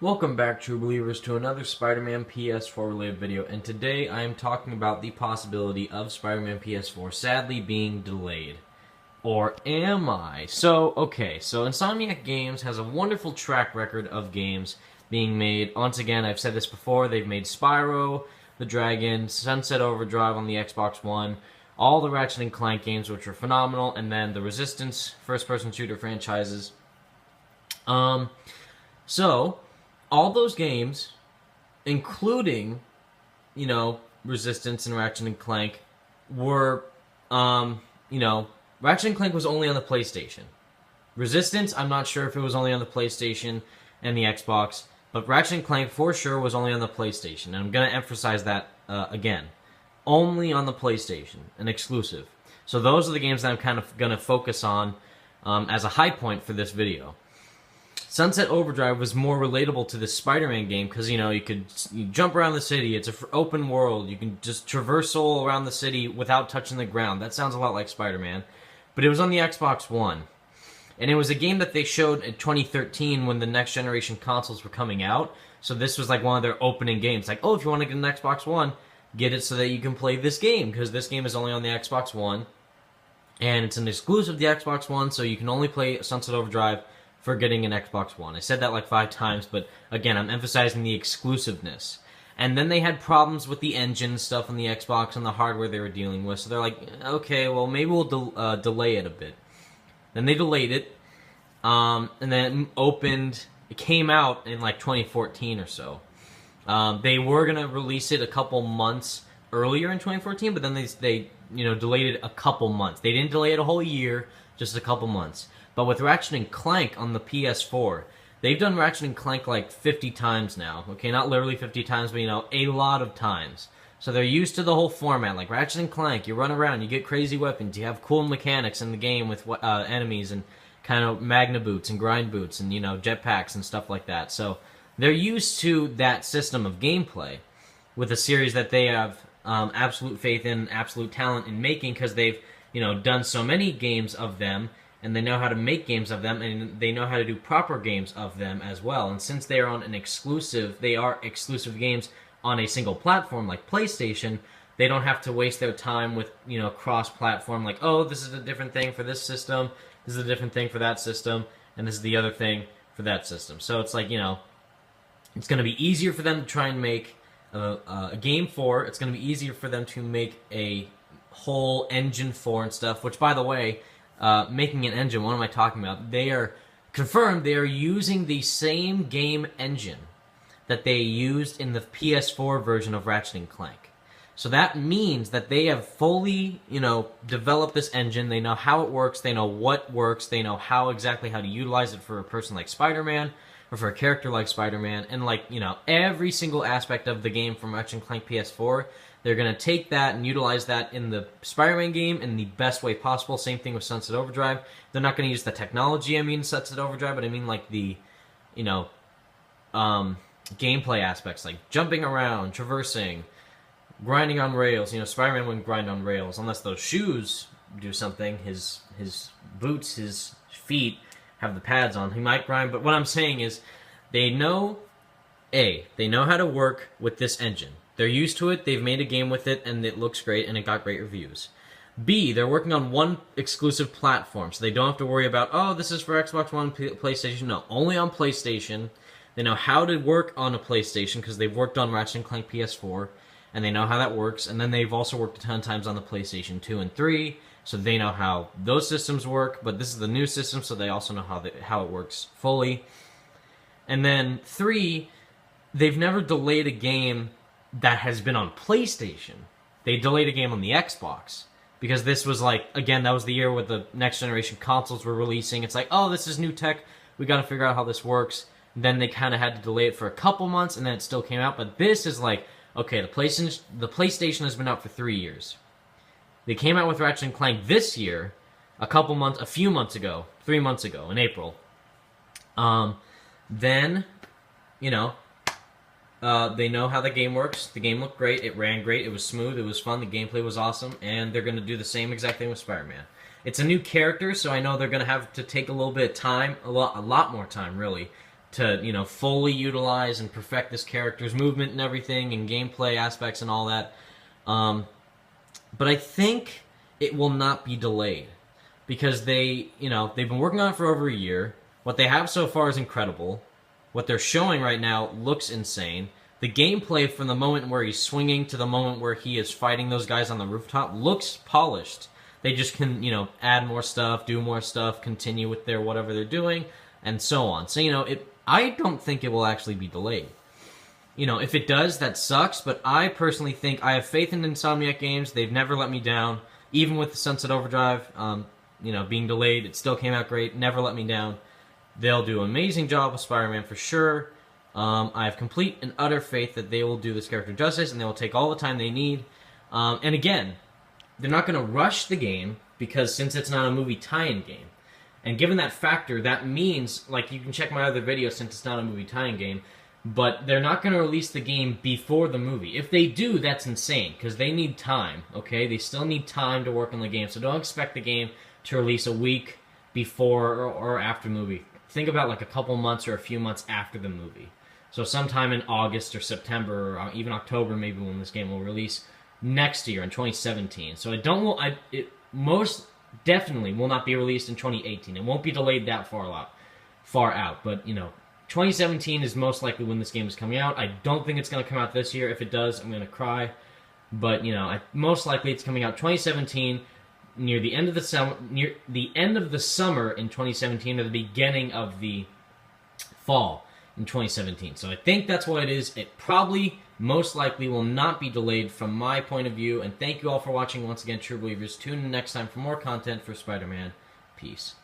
Welcome back, true believers, to another Spider-Man PS4 related video, and today I am talking about the possibility of Spider-Man PS4 sadly being delayed. Or am I? So Insomniac Games has a wonderful track record of games being made. Once again, I've said this before, they've made Spyro the Dragon, Sunset Overdrive on the Xbox One, all the Ratchet & Clank games, which are phenomenal, and then the Resistance first-person shooter franchises. All those games, including, Resistance and Ratchet & Clank, were, Ratchet & Clank was only on the PlayStation. Resistance, I'm not sure if it was only on the PlayStation and the Xbox, but Ratchet & Clank for sure was only on the PlayStation, and I'm going to emphasize that again. Only on the PlayStation, an exclusive. So those are the games that I'm kind of going to focus on as a high point for this video. Sunset Overdrive was more relatable to this Spider-Man game because, you jump around the city, it's an open world, you can just traversal around the city without touching the ground. That sounds a lot like Spider-Man. But it was on the Xbox One. And it was a game that they showed in 2013 when the next generation consoles were coming out. So this was like one of their opening games. Like, oh, if you want to get an Xbox One, get it so that you can play this game, because this game is only on the Xbox One. And it's an exclusive to the Xbox One, so you can only play Sunset Overdrive for getting an Xbox One. I said that like 5 times, but again, I'm emphasizing the exclusiveness. And then they had problems with the engine stuff on the Xbox and the hardware they were dealing with, so they're like, okay, well, maybe we'll delay it a bit. Then they delayed it, and then it came out in like 2014 or so. They were going to release it a couple months earlier in 2014, but then they delayed it a couple months. They didn't delay it a whole year, just a couple months. But with Ratchet & Clank on the PS4, they've done Ratchet & Clank like 50 times now. Okay, not literally 50 times, but a lot of times. So they're used to the whole format. Like Ratchet & Clank, you run around, you get crazy weapons, you have cool mechanics in the game with enemies and kind of magna boots and grind boots and, jetpacks and stuff like that. So they're used to that system of gameplay with a series that they have absolute faith in, absolute talent in making, because they've, done so many games of them, and they know how to make games of them, and they know how to do proper games of them as well. And since they are on they are exclusive games on a single platform like PlayStation, they don't have to waste their time with, cross-platform, like, oh, this is a different thing for this system, this is a different thing for that system, and this is the other thing for that system. So it's like, it's going to be easier for them to try and make a game for, it's going to be easier for them to make a whole engine for and stuff, which, by the way, making an engine, what am I talking about? They are confirmed they are using the same game engine that they used in the PS4 version of Ratchet & Clank. So that means that they have fully, developed this engine. They know how it works, they know what works, they know exactly how to utilize it for a person like Spider-Man, or for a character like Spider-Man, and every single aspect of the game from Ratchet & Clank PS4, they're going to take that and utilize that in the Spider-Man game in the best way possible. Same thing with Sunset Overdrive. They're not going to use the technology, Sunset Overdrive, but I mean like the, gameplay aspects, like jumping around, traversing, grinding on rails. Spider-Man wouldn't grind on rails unless those shoes do something. His boots, his feet have the pads on. He might grind, but what I'm saying is they know how to work with this engine. They're used to it, they've made a game with it, and it looks great, and it got great reviews. B, they're working on one exclusive platform, so they don't have to worry about, oh, this is for Xbox One, PlayStation. No, only on PlayStation. They know how to work on a PlayStation, because they've worked on Ratchet & Clank PS4, and they know how that works, and then they've also worked a ton of times on the PlayStation 2 and 3, so they know how those systems work, but this is the new system, so they also know how it works fully. And then 3, they've never delayed a game that has been on PlayStation. They delayed a game on the Xbox, because this was like, again, that was the year where the next generation consoles were releasing. It's like, oh, this is new tech, we gotta figure out how this works. Then they kind of had to delay it for a couple months, and then it still came out. But this is like, okay, the PlayStation has been out for 3 years. They came out with Ratchet & Clank this year, a few months ago, 3 months ago, in April. Then, they know how the game works. The game looked great. It ran great. It was smooth. It was fun. The gameplay was awesome. And they're going to do the same exact thing with Spider-Man. It's a new character, so I know they're going to have to take a little bit of time, a lot more time, really, to fully utilize and perfect this character's movement and everything and gameplay aspects and all that. But I think it will not be delayed because they've been working on it for over a year. What they have so far is incredible. What they're showing right now looks insane. The gameplay from the moment where he's swinging to the moment where he is fighting those guys on the rooftop looks polished. They just can, add more stuff, do more stuff, continue with their whatever they're doing, and so on. So, I don't think it will actually be delayed. If it does, that sucks, but I personally think I have faith in Insomniac Games. They've never let me down. Even with the Sunset Overdrive, being delayed, it still came out great, never let me down. They'll do an amazing job with Spider-Man for sure. I have complete and utter faith that they will do this character justice, and they will take all the time they need. And again, they're not going to rush the game, because since it's not a movie tie-in game, and given that factor, that means, you can check my other video since it's not a movie tie-in game, but they're not going to release the game before the movie. If they do, that's insane, because they need time, okay? They still need time to work on the game, so don't expect the game to release a week before or after the movie. Think about a couple months or a few months after the movie. So sometime in August or September or even October, maybe, when this game will release next year in 2017. So it most definitely will not be released in 2018. It won't be delayed that far out. But 2017 is most likely when this game is coming out. I don't think it's going to come out this year. If it does, I'm going to cry. But most likely it's coming out 2017. Near the end of the summer in 2017, or the beginning of the fall in 2017. So I think that's what it is. It probably, most likely, will not be delayed from my point of view. And thank you all for watching once again, True Believers. Tune in next time for more content for Spider-Man. Peace.